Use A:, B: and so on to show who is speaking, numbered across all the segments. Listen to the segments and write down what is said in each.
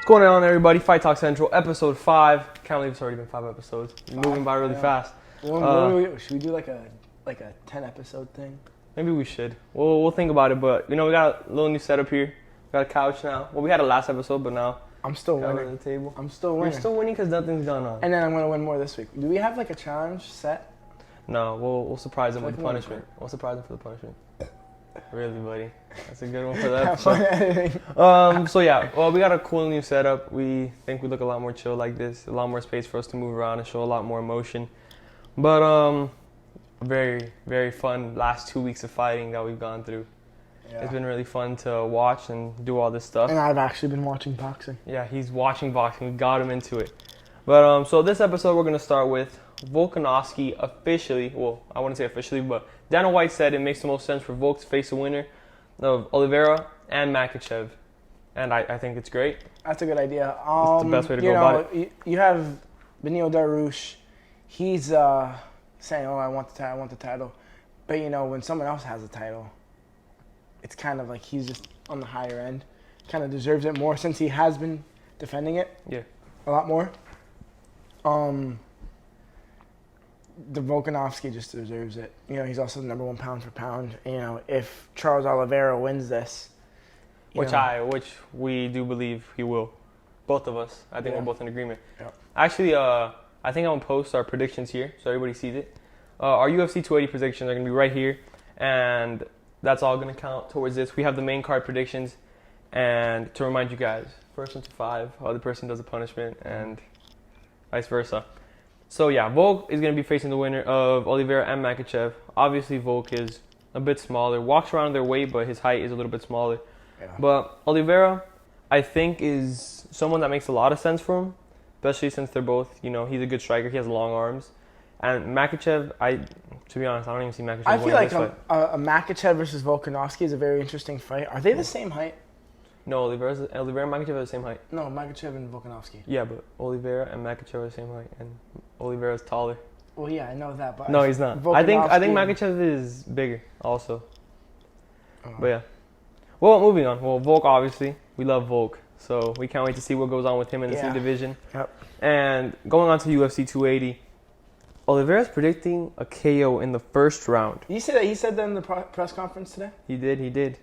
A: What's going on, everybody? Fight Talk Central, episode 5. Can't believe it's already been 5 episodes. You're moving by really fast.
B: Should we do like a 10 episode thing?
A: Maybe we should. We'll think about it, but we got a little new setup here. We got a couch now. Well, we had a last episode, but now
B: I'm still
A: got it
B: winning.
A: on the table.
B: I'm still winning.
A: You're still winning because nothing's gone on.
B: And then I'm gonna win more this week. Do we have like a challenge set?
A: No, we'll surprise them with the punishment. We'll surprise them for the punishment. Really, buddy? That's a good one for that episode. So yeah, well, we got a cool new setup. We think we look a lot more chill like this. A lot more space for us to move around and show a lot more emotion. But very, very fun last 2 weeks of fighting that we've gone through. Yeah. It's been really fun to watch and do all this stuff.
B: And I've actually been watching boxing.
A: Yeah, he's watching boxing. We got him into it. But so this episode we're gonna start with Volkanovski officially. Well, I wouldn't say officially, but Dana White said it makes the most sense for Volk to face a winner of Oliveira and Makhachev, and I think it's great.
B: That's a good idea.
A: It's the best way to go about it.
B: You have Beneil Dariush. He's saying, "Oh, I want the title," but when someone else has a title, it's kind of like he's just on the higher end. Kind of deserves it more since he has been defending it.
A: Yeah,
B: a lot more. The Volkanovski just deserves it. He's also the number 1 pound for pound. If Charles Oliveira wins this,
A: which we do believe he will, both of us. I think we're both in agreement.
B: Yeah.
A: Actually, I think I'm gonna post our predictions here so everybody sees it. Our UFC 280 predictions are gonna be right here, and that's all gonna count towards this. We have the main card predictions, and to remind you guys, person to 5, other person does a punishment, and vice versa. So yeah, Volk is going to be facing the winner of Oliveira and Makhachev. Obviously, Volk is a bit smaller, walks around their weight, but his height is a little bit smaller. Yeah. But Oliveira, I think, is someone that makes a lot of sense for him, especially since they're both, he's a good striker. He has long arms. And Makhachev, to be honest, I don't even see Makhachev
B: I feel
A: winning
B: like a Makhachev versus Volkanovski is a very interesting fight. Are they the same height?
A: No, Oliveira and Makhachev are the same height.
B: No, Makhachev and Volkanovski.
A: Yeah, but Oliveira and Makhachev are the same height, and Oliveira is taller.
B: Well, yeah, I know that, but
A: no, he's not. I think Makhachev is bigger, also. But yeah. Well, moving on. Well, Volk, obviously, we love Volk, so we can't wait to see what goes on with him in the same division. Yep. And going on to UFC 280, Oliveira's predicting a KO in the first round.
B: You said that he said that in the press conference today.
A: He did.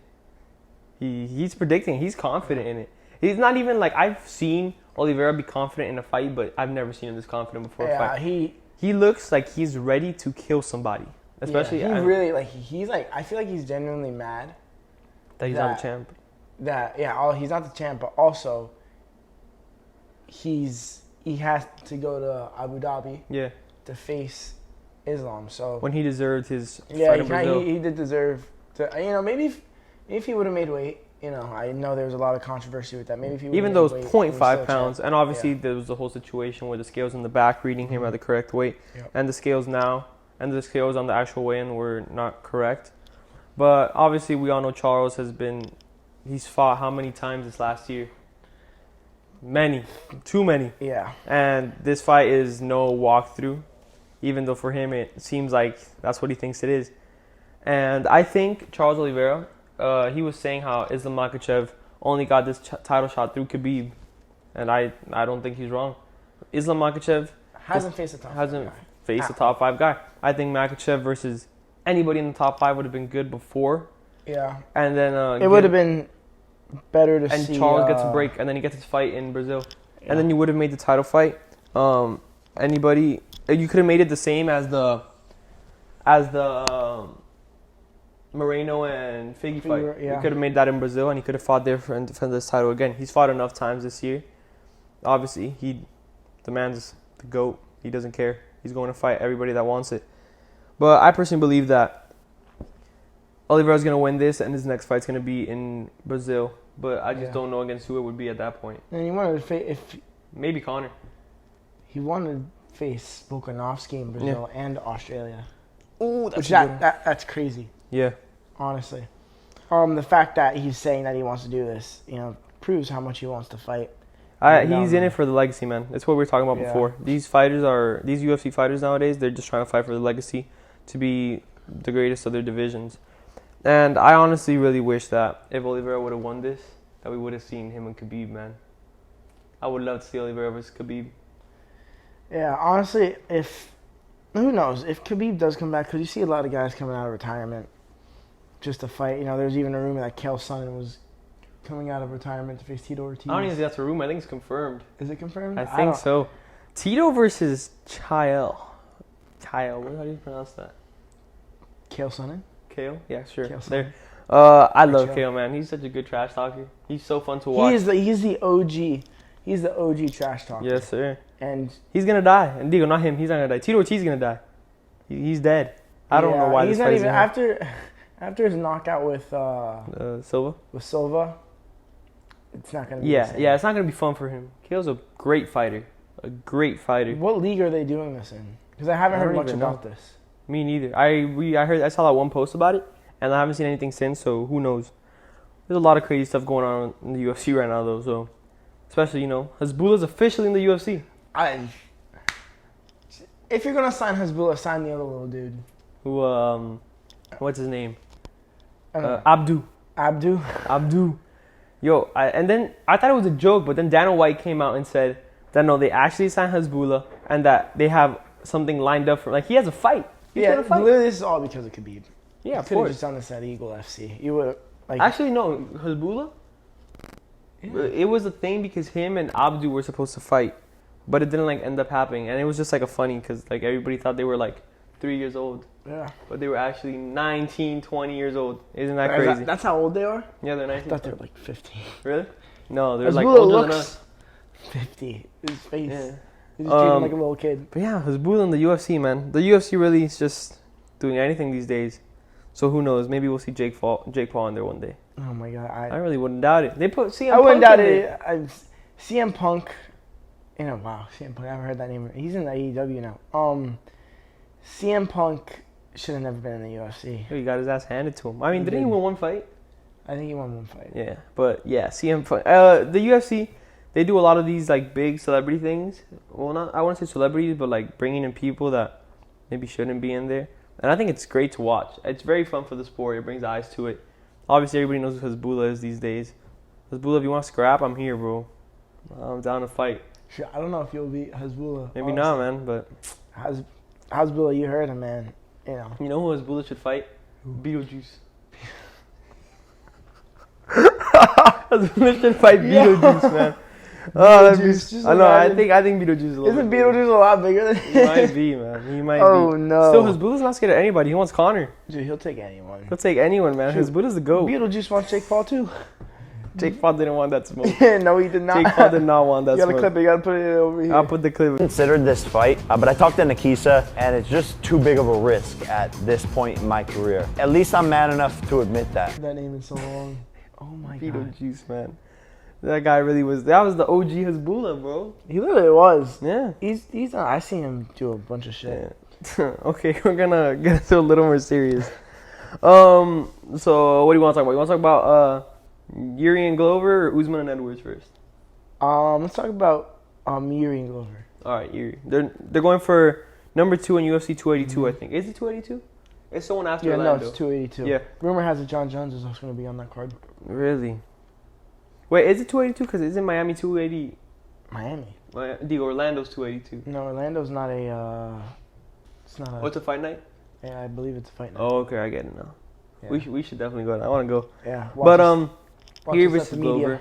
A: He's predicting. He's confident in it. He's not even like, I've seen Oliveira be confident in a fight, but I've never seen him this confident before a fight. He looks like he's ready to kill somebody. Especially
B: he's I feel like he's genuinely mad
A: that he's not the champ.
B: He's not the champ, but also he has to go to Abu Dhabi to face Islam. So
A: when he deserved his fight in Brazil.
B: He did deserve to. Maybe if he would have made weight, I know there was a lot of controversy with that. Maybe if he
A: even though it's 0.5 pounds, and obviously there was the whole situation where the scales in the back reading him at the correct weight, and the scales now and the scales on the actual weigh-in were not correct. But obviously, we all know Charles he's fought how many times this last year? Many, too many.
B: Yeah. And
A: this fight is no walkthrough, even though for him it seems like that's what he thinks it is. And I think Charles Oliveira. He was saying how Islam Makhachev only got this title shot through Khabib, and I don't think he's wrong. Islam Makhachev
B: hasn't faced a
A: top 5 guy. I think Makhachev versus anybody in the top 5 would have been good before.
B: Yeah.
A: And then
B: it would have been better to see.
A: And Charles gets a break, and then he gets his fight in Brazil, and then you would have made the title fight. You could have made it the same as the Moreno and Figgy fight.
B: Yeah.
A: He could have made that in Brazil, and he could have fought there and defended this title again. He's fought enough times this year. Obviously, the man's the GOAT. He doesn't care. He's going to fight everybody that wants it. But I personally believe that Oliveira's going to win this, and his next fight's going to be in Brazil. But I just don't know against who it would be at that point.
B: And he wanted to
A: maybe Conor.
B: He wanted to face Volkanovski in Brazil and Australia.
A: Oh,
B: that's crazy.
A: Yeah.
B: Honestly. The fact that he's saying that he wants to do this, proves how much he wants to fight.
A: He's in it for the legacy, man. That's what we were talking about before. These UFC fighters nowadays, they're just trying to fight for the legacy to be the greatest of their divisions. And I honestly really wish that if Oliveira would have won this, that we would have seen him and Khabib, man. I would love to see Oliveira versus Khabib.
B: Yeah, honestly, who knows if Khabib does come back, because you see a lot of guys coming out of retirement just to fight. You know, there's even a rumor that Chael Sonnen was coming out of retirement to face Tito Ortiz.
A: I don't even think that's a rumor. I think it's confirmed.
B: Is it confirmed?
A: I think so. Tito versus Chael. How do you pronounce that?
B: Chael Sonnen?
A: Chael? Yeah, sure.
B: Chael Sonnen.
A: There. I love
B: Chael.
A: Chael, man. He's such a good trash talker. He's so fun to watch.
B: He's the OG. He's the OG trash talker.
A: Yes, sir.
B: And
A: he's gonna die. And Diego, not him. He's not gonna die. Tito Ortiz is gonna die. He's dead. I don't know why
B: he's
A: this
B: not
A: fight
B: even after his knockout with
A: Silva.
B: With Silva. It's not gonna be.
A: Yeah,
B: the same.
A: yeah. It's not gonna be fun for him. Chael's a great fighter. A great fighter.
B: What league are they doing this in? Because I haven't heard much about this.
A: Me neither. I saw that one post about it, and I haven't seen anything since. So who knows? There's a lot of crazy stuff going on in the UFC right now, though. So, especially Hasbullah's officially in the UFC.
B: If you're gonna sign Hasbullah, sign the other little dude.
A: Who what's his name?
B: Abdu.
A: Yo, and then I thought it was a joke, but then Dana White came out and said that no, they actually signed Hasbullah and that they have something lined up for he has a fight. He's gonna fight.
B: Literally, this is all because of Khabib.
A: Yeah, of
B: could have
A: course.
B: just done this at Eagle FC. You would
A: actually no, Hasbullah. Yeah. It was a thing because him and Abdu were supposed to fight, but it didn't end up happening, and it was just a funny because everybody thought they were 3 years old.
B: Yeah.
A: But they were actually 19, 20 years old. Isn't that crazy?
B: That's how old they are?
A: Yeah, they're 19.
B: I thought they were 15.
A: Really? No, they're
B: Hasbullah
A: older than
B: looks
A: us.
B: 50. His face.
A: Yeah.
B: He's just treating like a little kid.
A: But yeah, Hasbullah in the UFC, man. The UFC really is just doing anything these days. So who knows? Maybe we'll see Jake Paul in there one day.
B: Oh my god.
A: I really wouldn't doubt it. They put CM Punk
B: I wouldn't doubt
A: in
B: it.
A: there.
B: CM Punk. Wow, CM Punk. I haven't heard that name. He's in the AEW now. CM Punk should have never been in the UFC.
A: He got his ass handed to him. I mean, didn't he win one fight?
B: I think he won one fight.
A: Yeah, but yeah, CM Punk. The UFC, they do a lot of these big celebrity things. Well, I wouldn't say celebrities, but bringing in people that maybe shouldn't be in there. And I think it's great to watch. It's very fun for the sport. It brings eyes to it. Obviously, everybody knows who Hasbullah is these days. Hasbullah, if you want to scrap, I'm here, bro. I'm down to fight.
B: Sure, I don't know if you'll beat Hasbullah.
A: Maybe not, man, but...
B: Hasbullah, you heard him, man.
A: You know who Hasbullah should fight? Beetlejuice. Hasbullah should fight Beetlejuice, man. Oh, I know. I think Beetlejuice is a little.
B: Isn't Beetlejuice a lot bigger than
A: He might be, man. He might be.
B: Oh no.
A: Still, Hasbullah's not scared of anybody. He wants Conor.
B: Dude, he'll take anyone.
A: He'll take anyone, man. Hasbullah's the GOAT.
B: Beetlejuice wants Jake Paul too.
A: Jake Paul didn't want that smoke.
B: No, he did not.
A: Jake Paul did not want that
B: You
A: smoke.
B: gotta clip it. You gotta put it over here.
A: I'll put the clip.
C: Considered this fight, but I talked to Nikisa, and it's just too big of a risk at this point in my career. At least I'm man enough to admit that.
B: That name is so long. Oh my god.
A: Beetlejuice, man. That guy really was. That was the OG Hasbullah, bro.
B: He literally was.
A: Yeah.
B: He's. I seen him do a bunch of shit.
A: Yeah. Okay, we're gonna get into a little more serious. So what do you want to talk about? You want to talk about Yuri and Glover or Usman and Edwards first?
B: Let's talk about Yuri and Glover.
A: All right, Yuri. They're going for number 2 in UFC 282, I think. Is it 282? It's someone after Orlando.
B: No, it's 282.
A: Yeah.
B: Rumor has it John Jones is also going to be on that card.
A: Really? Wait, is it 282? Because isn't Miami 280?
B: Miami.
A: Orlando's 282.
B: No, Orlando's not a. It's not a.
A: What's a fight night?
B: Yeah, I believe it's a fight night.
A: Oh, okay, I get it now.
B: Yeah.
A: We should definitely go. I want to go.
B: Yeah.
A: But Yuri
B: us at
A: versus
B: the media.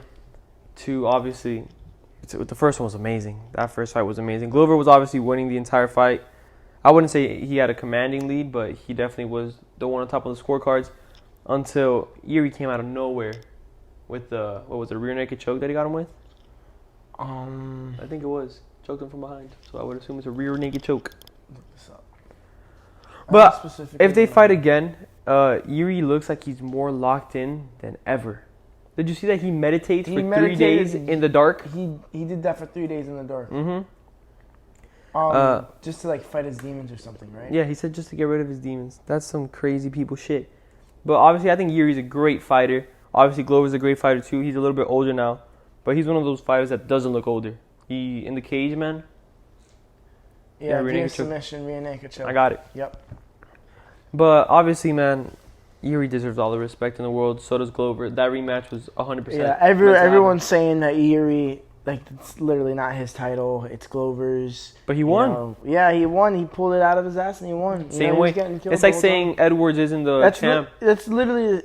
A: Glover. Obviously, the first one was amazing. That first fight was amazing. Glover was obviously winning the entire fight. I wouldn't say he had a commanding lead, but he definitely was the one on top of the scorecards until Yuri came out of nowhere with the, what was it, a rear naked choke that he got him with? I think it was. Choked him from behind. So I would assume it's a rear naked choke.
B: Look this up.
A: But if they fight again, Yuri looks like he's more locked in than ever. Did you see that he meditates for 3 days in the dark?
B: He did that for 3 days in the dark.
A: Mm-hmm.
B: Just to fight his demons or something, right?
A: Yeah, he said just to get rid of his demons. That's some crazy people shit. But obviously, I think Yuri's a great fighter. Obviously, Glover's a great fighter too. He's a little bit older now, but he's one of those fighters that doesn't look older. He in the cage, man.
B: Yeah,
A: rear
B: rear
A: naked choke.
B: submission, rear naked choke.
A: I got it.
B: Yep.
A: But obviously, man, Yuri deserves all the respect in the world. So does Glover. That rematch was 100%.
B: Yeah, everyone's saying that Yuri like it's literally not his title. It's Glover's.
A: But he
B: you
A: won.
B: know. Yeah, he won. He pulled it out of his ass and he won. You
A: Same
B: know, he was
A: way.
B: getting killed
A: It's
B: the
A: like
B: whole
A: saying
B: time.
A: Edwards isn't the champ.
B: That's literally,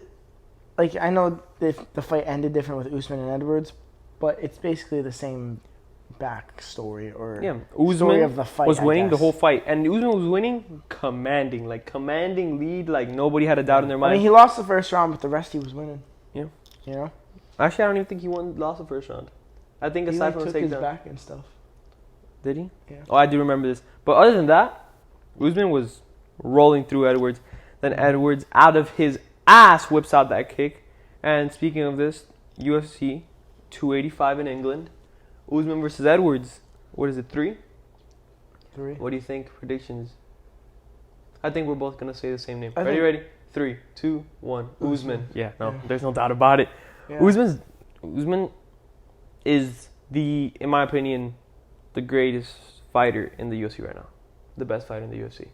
B: like, I know the fight ended different with Usman and Edwards, but it's basically the same backstory or
A: Yeah,
B: story
A: Usman
B: of the fight.
A: was
B: I
A: winning the
B: guess.
A: whole fight, and Usman was winning, commanding lead, like nobody had a doubt in their
B: I
A: mind.
B: mean, he lost the first round, but the rest he was winning.
A: Yeah.
B: You know?
A: Actually, I don't even think he lost the first round. I think
B: He
A: aside from
B: took
A: the
B: his
A: takedown,
B: back and stuff.
A: did he?
B: Yeah.
A: Oh, I do remember this. But other than that, Usman was rolling through Edwards. Then Edwards, out of his ass, whips out that kick. And speaking of this, UFC 285 in England, Usman versus Edwards. What is it, 3?
B: 3.
A: What do you think? Predictions? I think we're both going to say the same name.
B: I
A: Ready,
B: think-
A: ready? 3, 2, 1. Usman.
B: Usman.
A: Yeah, no,
B: Yeah.
A: there's no doubt about it.
B: Yeah.
A: Usman is in my opinion, the greatest fighter in the UFC right now. The best fighter in the UFC.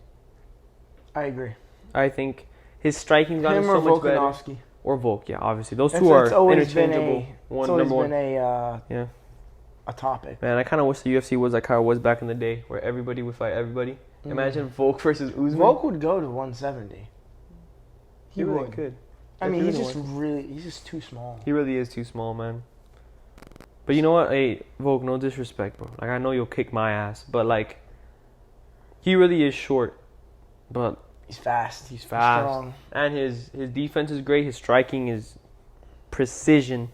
B: I agree.
A: I think his striking's gotten
B: Him
A: so
B: or
A: much better.
B: Volkanovski.
A: Or Volk, yeah, obviously. Those
B: It's-
A: two are
B: it's always been
A: interchangeable.
B: It's always
A: Number
B: been
A: one. Yeah.
B: a topic.
A: Man, I kind of wish the UFC was like how it was back in the day, where everybody would fight everybody. Imagine Volk versus Usman.
B: Volk would go to 170.
A: He really could.
B: I
A: If
B: mean,
A: he
B: he's
A: really
B: just
A: wanted.
B: he's just too small.
A: He really is too small, man. But you know what? Hey, Volk, no disrespect, bro. Like, I know you'll kick my ass, but like, he really is short. But
B: He's fast.
A: he's fast.
B: Strong.
A: And his defense is great. His striking is precision.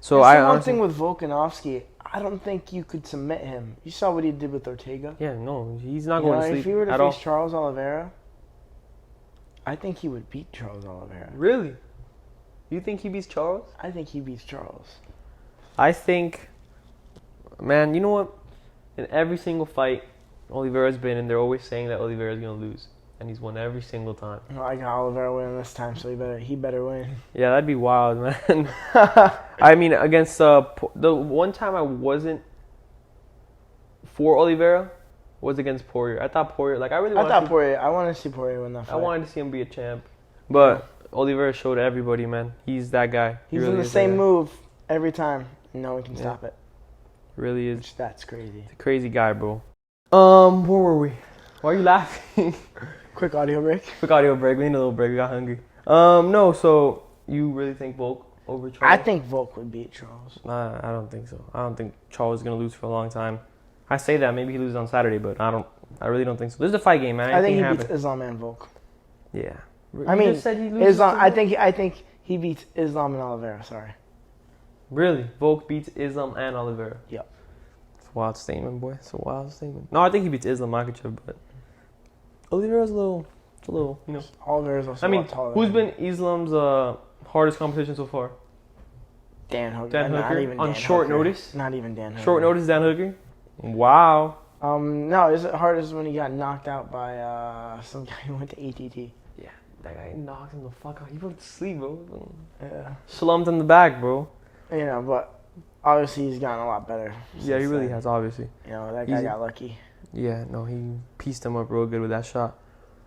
A: So
B: That's
A: I
B: the one
A: honestly,
B: thing with Volkanovski. I don't think you could submit him. You saw what he did with Ortega.
A: yeah, no, he's not
B: You
A: going
B: know,
A: to
B: if he
A: sleep
B: were to
A: at
B: face
A: all.
B: Charles Oliveira, I think he would beat Charles Oliveira.
A: Really? You think he beats Charles?
B: I think he beats Charles.
A: I think, man, you know what? In every single fight Oliveira's been in, they're always saying that Oliveira's going to lose. And he's won every single time.
B: Well, I got Oliveira winning this time, so he better win.
A: Yeah, that'd be wild, man. I mean, against the one time I wasn't for Oliveira was against Poirier. I thought Poirier, like I really wanted
B: I want to see Poirier win that fight.
A: I wanted to see him be a champ. But Oliveira showed everybody, man. He's that guy. He
B: He's
A: really
B: in the
A: is that
B: same
A: guy.
B: move every time, and no one can
A: Yeah.
B: stop it.
A: Really is.
B: Which that's crazy.
A: He's a crazy guy, bro. Where were we? Why are you laughing?
B: Quick audio break.
A: Quick audio break. We need a little break. We got hungry. No, so you really think Volk over Charles?
B: I think Volk would beat Charles.
A: Nah, I don't think so. I don't think Charles is gonna lose for a long time. I say that maybe he loses on Saturday, but I really don't think so. This is a fight game, man.
B: I think he
A: Anything
B: beats
A: happen.
B: Islam and Volk.
A: Yeah.
B: I
A: You
B: mean,
A: just said he loses
B: Islam.
A: to
B: I think he beats Islam and Oliveira. Sorry.
A: Really? Volk beats Islam and Oliveira.
B: Yep.
A: It's a wild statement, boy. It's a wild statement. No, I think he beats Islam Makhachev, but Oliveira's a little, you know.
B: Oliveira's also
A: I mean,
B: a lot taller.
A: who's
B: than him.
A: been Islam's hardest competition so far?
B: Dan Hooker?
A: Dan
B: Not
A: Hooker?
B: even
A: On
B: Dan
A: short
B: Hooker.
A: notice?
B: Not even Dan Hooker.
A: Short notice, Dan Hooker? Wow.
B: No, his hardest when he got knocked out by some guy who went to ATT.
A: Yeah, that guy knocked him the fuck out. He went to sleep, bro.
B: Yeah.
A: Slumped in the back, bro.
B: You know, but obviously he's gotten a lot better.
A: Yeah, he
B: since
A: really
B: then.
A: has, obviously.
B: You know, that guy
A: He's-
B: got lucky.
A: Yeah, no, he pieced him up real good with that shot.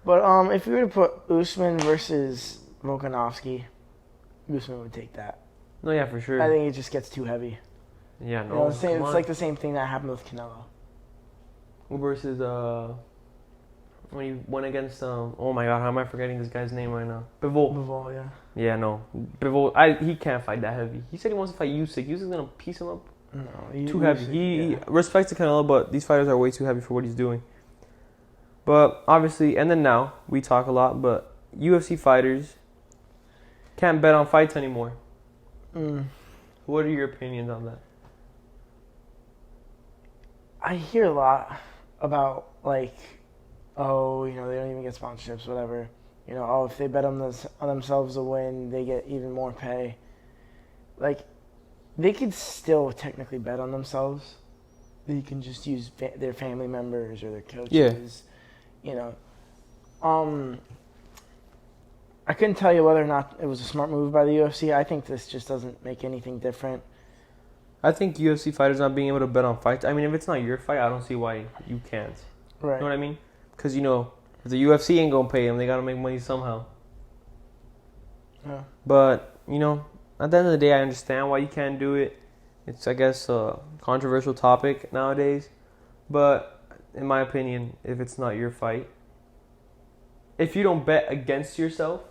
B: But if you were to put Usman versus Volkanovski, Usman would take that.
A: No, yeah, for sure.
B: I think it just gets too heavy.
A: Yeah,
B: You
A: no.
B: know, it's
A: come on.
B: like the same thing that happened with Canelo.
A: Versus when he went against oh my god, how am I forgetting this guy's name right now? Bivol.
B: Bivol, yeah.
A: Yeah, no. Bivol, he can't fight that heavy. He said he wants to fight Usyk. Usyk's gonna piece him up
B: No,
A: too heavy. He
B: yeah.
A: respects to Canelo, but these fighters are way too heavy for what he's doing. But obviously, and then now we talk a lot, but UFC fighters can't bet on fights anymore. What are your opinions on that?
B: I hear a lot about like, oh, you know, they don't even get sponsorships, whatever. You know, oh, if they bet on themselves to win, they get even more pay. Like, they could still technically bet on themselves. They can just use their family members or their coaches. You know, I couldn't tell you whether or not it was a smart move by the UFC. I think this just doesn't make anything different.
A: I think UFC fighters not being able to bet on fights. I mean, if it's not your fight, I don't see why you can't.
B: Right.
A: You know what I mean? Because, you know, if the UFC ain't going to pay them, they got to make money somehow.
B: Yeah.
A: But, you know, at the end of the day, I understand why you can't do it. It's, I guess, a controversial topic nowadays. But in my opinion, if it's not your fight, if you don't bet against yourself,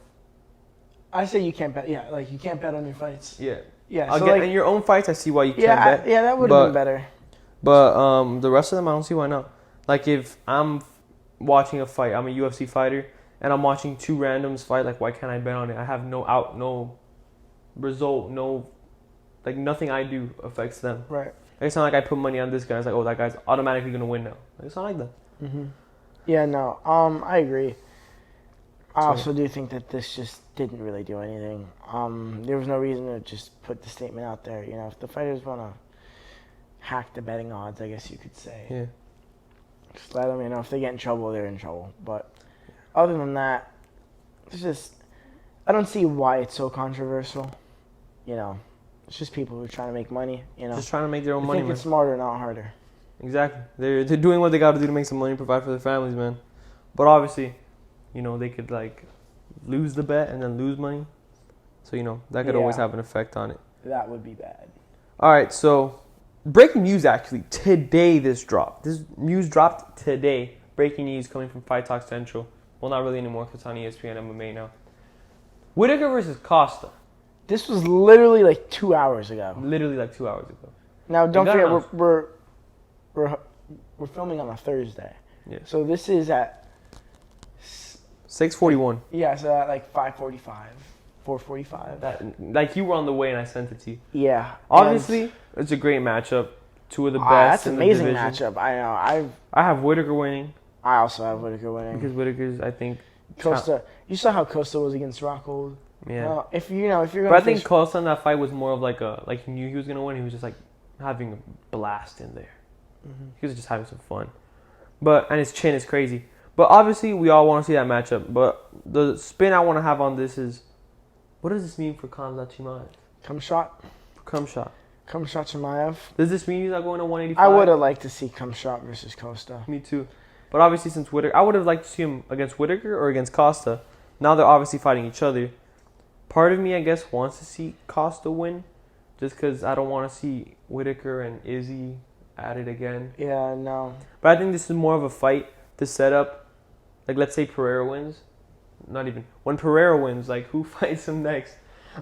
B: I say you can't bet. Yeah, like you can't bet on your fights.
A: yeah.
B: Yeah,
A: I'll
B: so
A: get
B: like,
A: in your own fights. I see why you can't
B: yeah,
A: bet.
B: yeah, that would have been better.
A: But the rest of them, I don't see why not. Like if I'm watching a fight, I'm a UFC fighter, and I'm watching two randoms fight. Like why can't I bet on it? I have no result, like nothing I do affects them.
B: Right.
A: Like, it's not like I put money on this guy. It's like, oh, that guy's automatically gonna win now. Like, it's not like that.
B: Mm-hmm. Yeah, no. I agree. I also do think that this just didn't really do anything. There was no reason to just put the statement out there. You know, if the fighters want to hack the betting odds, I guess you could say.
A: Yeah.
B: Just let them, you know, if they get in trouble, they're in trouble. But other than that, it's just, I don't see why it's so controversial. You know, it's just people who are trying to make money, you know.
A: Just trying to make their own
B: I
A: money,
B: think
A: man.
B: it's smarter, not harder.
A: Exactly. They're doing what they got to do to make some money, provide for their families, man. But obviously, you know, they could like lose the bet and then lose money. So, you know, that could always have an effect on it.
B: That would be bad.
A: All right, so breaking news actually. Today this dropped. This news dropped today. Breaking news coming from TALK Central. Well, not really anymore because it's on ESPN MMA now. Whitaker versus Costa.
B: This was literally like 2 hours ago.
A: Literally like 2 hours ago.
B: Now, don't
A: got
B: forget, we're filming on a Thursday.
A: Yeah.
B: So this is at
A: 6:41.
B: yeah, so at like 5:45, 4:45.
A: That, like you were on the way and I sent it to you.
B: Yeah.
A: Obviously, it's a great matchup. Two of the best
B: That's
A: in
B: an
A: the
B: amazing
A: division.
B: matchup. I know.
A: I have Whitaker winning
B: I also have Whitaker winning.
A: because Whitaker's, I think,
B: Costa. You saw how Costa was against Rockhold.
A: yeah.
B: If you're gonna.
A: But I think Costa in that fight was more of like he knew he was gonna win. He was just like having a blast in there.
B: Mm-hmm.
A: He was just having some fun. And his chin is crazy. But obviously, we all want to see that matchup. But the spin I want to have on this is, what does this mean for Khamzat Chimaev?
B: Kamshot Chimaev.
A: Does this mean he's not going to 185?
B: I would have liked to see Kamshot versus Costa.
A: Me too. But obviously, since Whitaker, I would have liked to see him against Whitaker or against Costa. Now they're obviously fighting each other. Part of me, I guess, wants to see Costa win, just because I don't want to see Whitaker and Izzy at it again.
B: Yeah, no.
A: But I think this is more of a fight to set up. Like, let's say Pereira wins. Not even. When Pereira wins, like, who fights him next?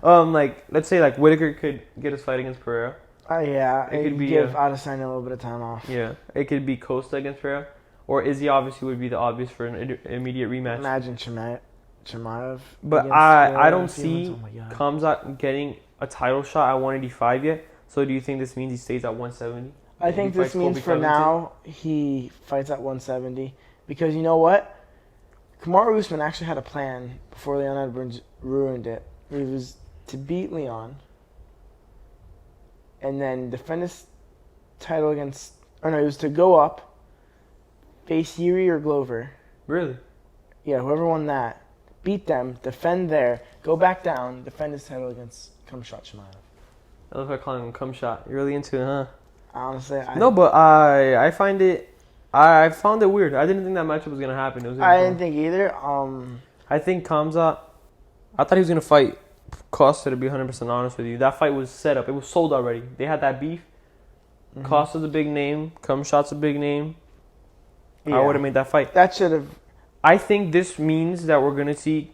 A: Like, let's say, like, Whitaker could get his fight against Pereira.
B: Yeah,
A: It could be,
B: give Adesanya a little bit of time off.
A: Yeah. It could be Costa against Pereira. Or Izzy, obviously, would be the obvious for an immediate rematch.
B: Imagine Chimaev.
A: But
B: against
A: I
B: Pereira
A: don't
B: if he
A: see
B: wins. Oh my God.
A: Khamzat getting a title shot at 185 yet. So do you think this means he stays at 170?
B: I think
A: He
B: this
A: fights
B: means
A: Colby
B: for
A: Covington?
B: now he fights at 170 because you know what? Kamaru Usman actually had a plan before Leon Edwards ruined it. It was to beat Leon and then defend his title against. Or no, it was to go up, face Yuri or Glover.
A: Really?
B: Yeah, whoever won that, beat them, defend there, go back down, defend his title against Khamzat Chimaev.
A: I love how calling him cum shot. You're really into it, huh?
B: Honestly,
A: No, but I find it. I found it weird. I didn't think that matchup was gonna happen. It was
B: I didn't think either.
A: I think Khamzat. I thought he was gonna fight Costa. To be 100% honest with you, that fight was set up. It was sold already. They had that beef.
B: Mhm.
A: Costa's a big name. Khamzat's a big name. I
B: Yeah.
A: would have made that fight.
B: That should have.
A: I think this means that we're gonna see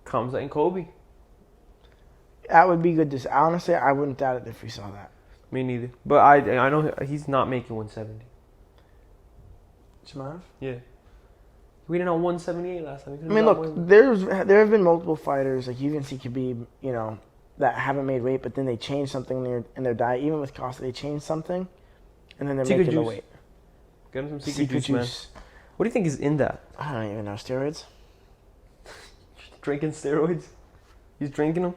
A: Khamzat and Kobe.
B: That would be good to see. Honestly, I wouldn't doubt it if we saw that.
A: Me neither. But I know he's not making 170.
B: Chimaev?
A: Yeah. We didn't have 178 last time.
B: I mean, look, there have been multiple fighters like you can see Khabib, you know, that haven't made weight, but then they change something in their diet. Even with Costa, they change something, and then they're
A: Secret
B: making the
A: juice.
B: weight.
A: Get him some secret juice, man. What do you think is in that?
B: I don't even know, steroids.
A: Drinking steroids? He's drinking them?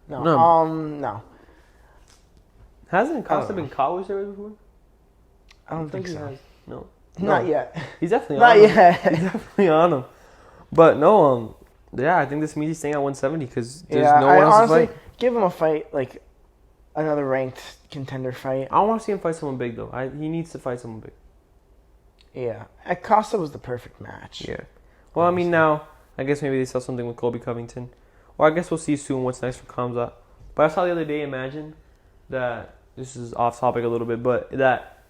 B: No.
A: No.
B: No.
A: Hasn't Costa
B: don't know.
A: been caught with steroids before?
B: I don't think
A: he
B: so.
A: has. No.
B: Not
A: No.
B: yet.
A: He's definitely
B: Not
A: on him.
B: yet.
A: He's definitely on him. But no, yeah, I think this means he's staying at 170 because there's
B: Yeah,
A: no
B: I
A: one else
B: honestly
A: to fight.
B: give him a fight, like another ranked contender fight.
A: I don't want to see him fight someone big though. He needs to fight someone big.
B: Yeah, Costa was the perfect match.
A: Yeah. Well, I mean now, I guess maybe they saw something with Colby Covington, or I guess we'll see soon what's next for Khamzat. But I saw the other day. Imagine that this is off topic a little bit, but that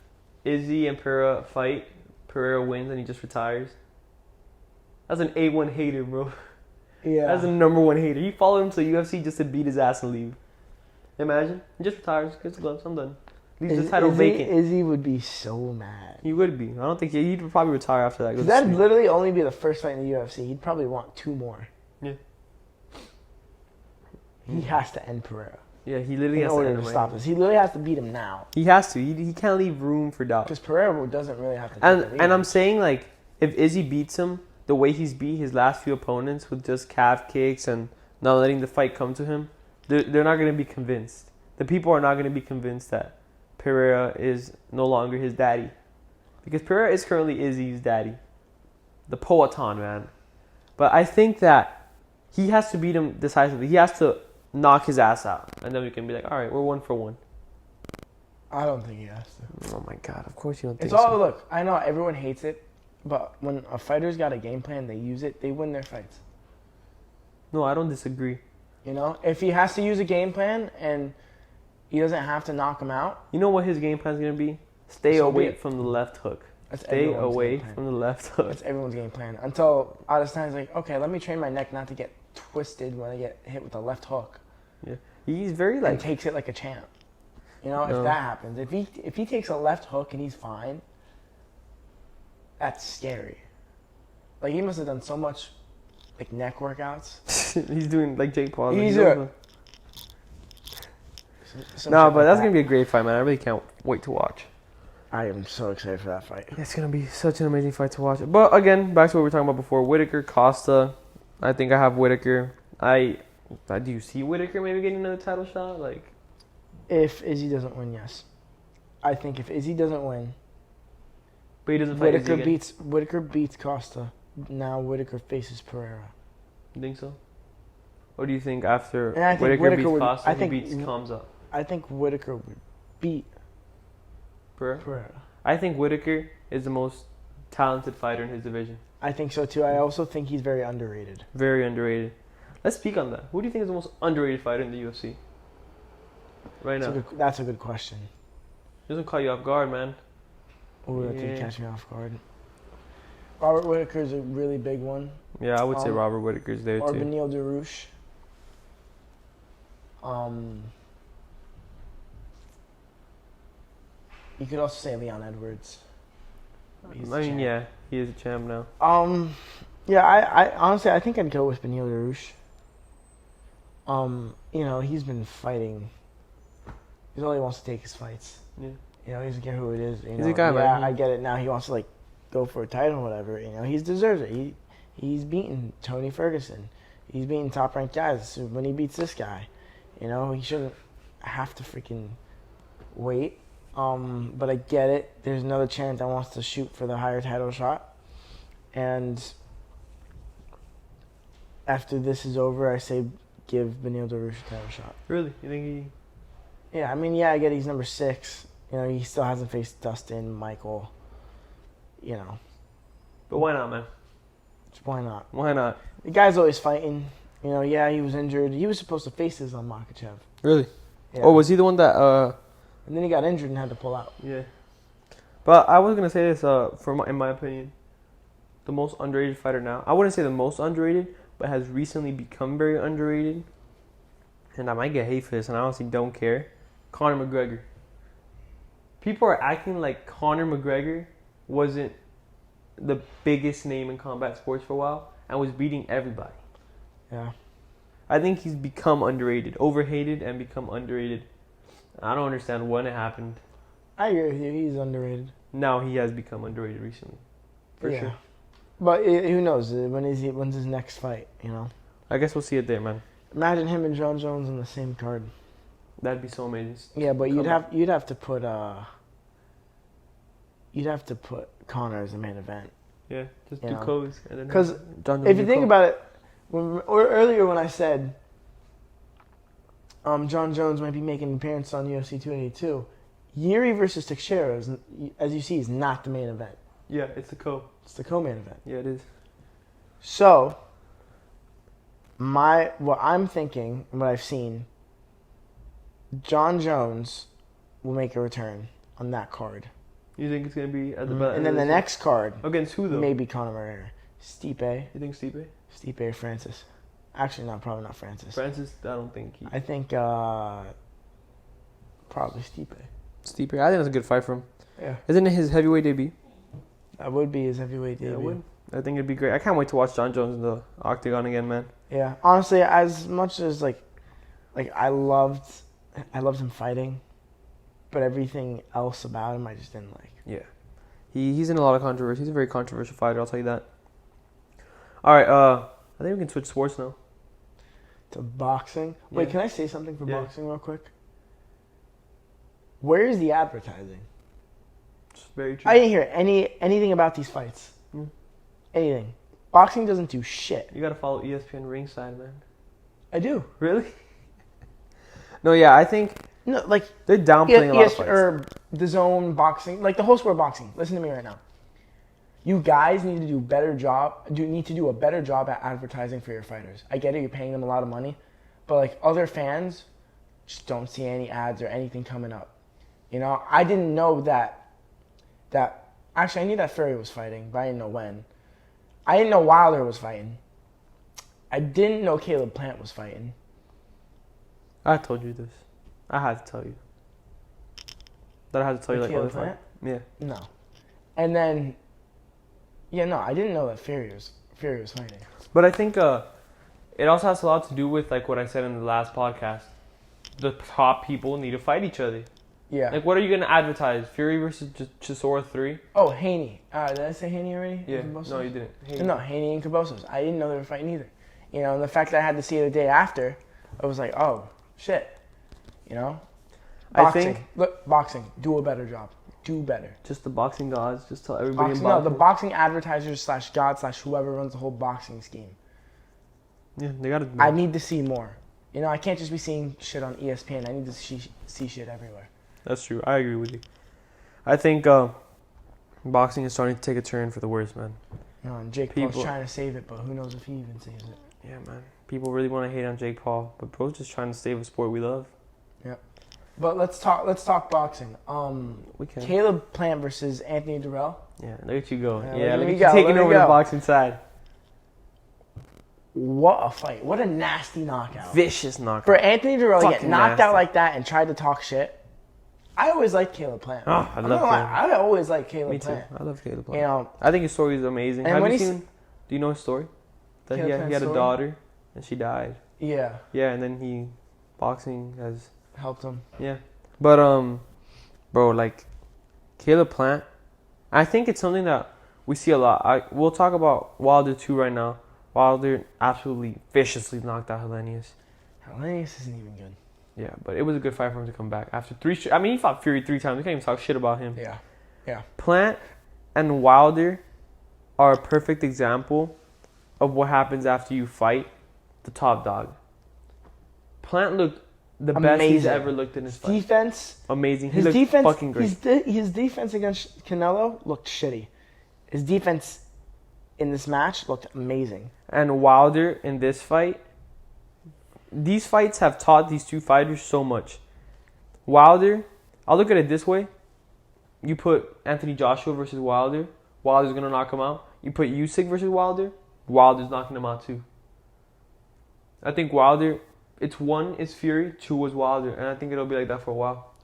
A: Izzy and Pereira fight, Pereira wins and he just retires. That's an A1 hater, bro.
B: Yeah.
A: That's the number one hater. He followed him to UFC just to beat his ass and leave. Imagine. He just retires, gets the gloves, I'm done. Leaves the title vacant.
B: Izzy would be so mad.
A: He would be. I don't think he'd probably retire after that.
B: That'd literally only be the first fight in the UFC. He'd probably want 2 more.
A: Yeah.
B: He has to end Pereira.
A: Yeah, he literally has to
B: end him to stop this. He literally has to beat him now.
A: He has to. He can't leave room for doubt.
B: Because Pereira doesn't really have to.
A: And I'm saying, like, if Izzy beats him the way he's beat his last few opponents with just calf kicks and not letting the fight come to him, they're not going to be convinced. The people are not going to be convinced that Pereira is no longer his daddy. Because Pereira is currently Izzy's daddy. The Poatan, man. But I think that he has to beat him decisively. He has to knock his ass out. And then we can be like, all right, we're 1 for 1.
B: I don't think he has to.
A: Oh, my God. Of course you don't think
B: It's all,
A: so.
B: look, I know everyone hates it. But when a fighter's got a game plan, they use it, they win their fights.
A: No, I don't disagree.
B: You know? If he has to use a game plan and he doesn't have to knock him out.
A: You know what his game plan is going to be? Stay away from the left hook. Stay away from the left hook.
B: That's everyone's game plan. Until Adestan's like, okay, let me train my neck not to get twisted when I get hit with the left hook.
A: Yeah. He's very
B: And takes it like a champ. You know, if that happens. If he takes a left hook and he's fine, that's scary. Like, he must have done so much, like, neck workouts.
A: He's doing, like, Jake Paul.
B: But
A: that's going to be a great fight, man. I really can't wait to watch.
B: I am so excited for that fight.
A: It's going to be such an amazing fight to watch. But, again, back to what we were talking about before. Whitaker, Costa. I think I have Whitaker. Do you see Whitaker maybe getting another title shot? Like,
B: if Izzy doesn't win, yes. I think if Izzy doesn't win,
A: but he doesn't fight
B: Whitaker beats Costa. Now Whitaker faces Pereira.
A: You think so? Or do you think after
B: Whitaker
A: beats Costa, he beats Kamza?
B: I think Whitaker would beat Pereira.
A: I think Whitaker is the most talented fighter in his division.
B: I think so too. I also think he's very underrated.
A: Very underrated. Let's speak on that. Who do you think is the most underrated fighter in the UFC? Right now.
B: That's a good question.
A: Doesn't call you off guard, man.
B: Oh, that did catch me off guard. Robert Whitaker's a really big one.
A: Yeah, I would say Robert Whitaker's there
B: or
A: too.
B: Or Beneil Dariush. You could also say Leon Edwards.
A: Yeah, he is a champ now.
B: Yeah, I honestly I think I'd go with Beneil Dariush. You know, he's been fighting. He only wants to take his fights.
A: Yeah.
B: You know, he doesn't care who it is.
A: He's a guy,
B: man. I get it now. He wants to, like, go for a title or whatever. You know, he deserves it. He's beaten Tony Ferguson. He's beaten top-ranked guys. So when he beats this guy, you know, he shouldn't have to freaking wait. But I get it. There's another champ that wants to shoot for the higher title shot. And after this is over, I say give Beneil Dariush a title shot.
A: Really? You think he...
B: Yeah, I mean, yeah, I get he's number 6. You know, he still hasn't faced Dustin, Michael, you know.
A: But why not, man?
B: Why not?
A: Why not?
B: The guy's always fighting. You know, yeah, he was injured. He was supposed to face his on Makhachev.
A: Really?
B: Yeah.
A: Oh, was he the one that...
B: And then he got injured and had to pull out.
A: Yeah. But I was going to say this, in my opinion, the most underrated fighter now. I wouldn't say the most underrated, but has recently become very underrated. And I might get hate for this, and I honestly don't care. Conor McGregor. People are acting like Conor McGregor wasn't the biggest name in combat sports for a while and was beating everybody.
B: Yeah.
A: I think he's become underrated, overhated, and become underrated. I don't understand when it happened.
B: I agree with you. He's underrated.
A: Now he has become underrated recently. For sure.
B: But who knows? When's his next fight, you know?
A: I guess we'll see it there, man.
B: Imagine him and John Jones on the same card.
A: That'd be so amazing.
B: Yeah, but you'd have to put Conor as the main event.
A: Yeah, just do Co's and then
B: because if you think about it, earlier when I said John Jones might be making an appearance on UFC 282, Yuri versus Teixeira, as you see, is not the main event.
A: Yeah, it's the co.
B: It's the co-main event.
A: Yeah, it is.
B: So, what I'm thinking, what I've seen, John Jones will make a return on that card.
A: You think it's gonna be at the
B: And then the next card
A: against who though?
B: maybe Conor McGregor. Stipe.
A: You think Stipe?
B: Stipe or Francis. Actually, no, probably not Francis.
A: Francis, I don't think he.
B: I think probably Stipe.
A: Stipe, I think that's a good fight for him.
B: Yeah.
A: Isn't it his heavyweight debut?
B: That would be his heavyweight debut.
A: Yeah, it would. I think it'd be great. I can't wait to watch John Jones in the octagon again, man.
B: Yeah, honestly, as much as like I loved him fighting, but everything else about him I just didn't like.
A: Yeah, he's in a lot of controversy. He's a very controversial fighter. I'll tell you that. All right, I think we can switch sports now.
B: To boxing. Wait,
A: Yeah.
B: can I say something for
A: Yeah.
B: boxing real quick? Where is the advertising?
A: It's very true.
B: I didn't hear anything about these fights. Anything. Boxing doesn't do shit.
A: You gotta follow ESPN ringside, man.
B: I do.
A: Really? No, yeah, I think
B: No, like
A: they're downplaying a lot of fights.
B: or the zone boxing, like the whole sport boxing. Listen to me right now. You guys need to do a better job at advertising for your fighters. I get it, you're paying them a lot of money, but like other fans just don't see any ads or anything coming up. You know, I didn't know that actually I knew that Fury was fighting, but I didn't know when. I didn't know Wilder was fighting. I didn't know Caleb Plant was fighting.
A: I told you this. I had to tell you. That I had to tell you like
B: Caleb
A: all the time.
B: Plant?
A: Yeah.
B: No. And then I didn't know that Fury was fighting.
A: But I think it also has a lot to do with like what I said in the last podcast. The top people need to fight each other.
B: Yeah.
A: Like, what are you gonna advertise? Fury versus Chisora 3?
B: Oh, Haney. Did I say Haney already?
A: Yeah.
B: Kambosos?
A: No, you didn't. Hey.
B: No, Haney and Kambosos. I didn't know they were fighting either. You know, and the fact that I had to see it the day after, I was like, oh, shit. You know? Boxing. Boxing. Do a better job. Do better.
A: Just the boxing gods. Just tell everybody.
B: Boxing, no, the boxing advertisers / god / whoever runs the whole boxing scheme.
A: Yeah, they gotta.
B: I need to see more. You know, I can't just be seeing shit on ESPN. I need to see shit everywhere.
A: That's true. I agree with you. I think boxing is starting to take a turn for the worse, man.
B: You know, and Jake Paul's trying to save it, but who knows if he even saves it.
A: Yeah, man. People really want to hate on Jake Paul, but bro's just trying to save a sport we love.
B: Yep. But let's talk boxing.
A: We can.
B: Caleb Plant versus Anthony Durrell.
A: Yeah, look at you go.
B: Yeah,
A: look
B: let me
A: at you
B: go,
A: taking
B: let me
A: over the
B: go.
A: boxing side.
B: What a fight. What a nasty knockout.
A: Vicious knockout.
B: For Anthony Durrell to get
A: Fucking
B: knocked
A: nasty.
B: out like that and try to talk shit. I always liked Caleb Plant.
A: Oh, I
B: I'm
A: love
B: not gonna lie,
A: Caleb.
B: I always liked Caleb
A: Me too.
B: Plant.
A: I love Caleb Plant.
B: You know,
A: I think his story is amazing.
B: And
A: Have
B: when
A: you
B: he's-
A: seen? Do you know his story? That
B: Caleb
A: he had
B: Plant's
A: a
B: story?
A: daughter and she died.
B: yeah,
A: Yeah, and then boxing has.
B: helped him.
A: Yeah, but bro, like Caleb Plant, I think it's something that we see a lot. We'll talk about Wilder too right now. Wilder absolutely viciously knocked out Helenius.
B: Helenius isn't even good.
A: Yeah, but it was a good fight for him to come back after three. I mean, he fought Fury 3 times. We can't even talk shit about him.
B: Yeah.
A: Plant and Wilder are a perfect example of what happens after you fight the top dog. Plant looked the best he's
B: Amazing.
A: ever looked in his fight.
B: Defense.
A: Amazing. He
B: His
A: looked
B: defense.
A: fucking great.
B: His defense against Canelo looked shitty. His defense in this match looked amazing.
A: And Wilder in this fight, these fights have taught these two fighters so much. Wilder, I'll look at it this way. You put Anthony Joshua versus Wilder, Wilder's going to knock him out. You put Usyk versus Wilder, Wilder's knocking him out too. I think Wilder, it's 1 is Fury, 2 was Wilder, and I think it'll be like that for a while.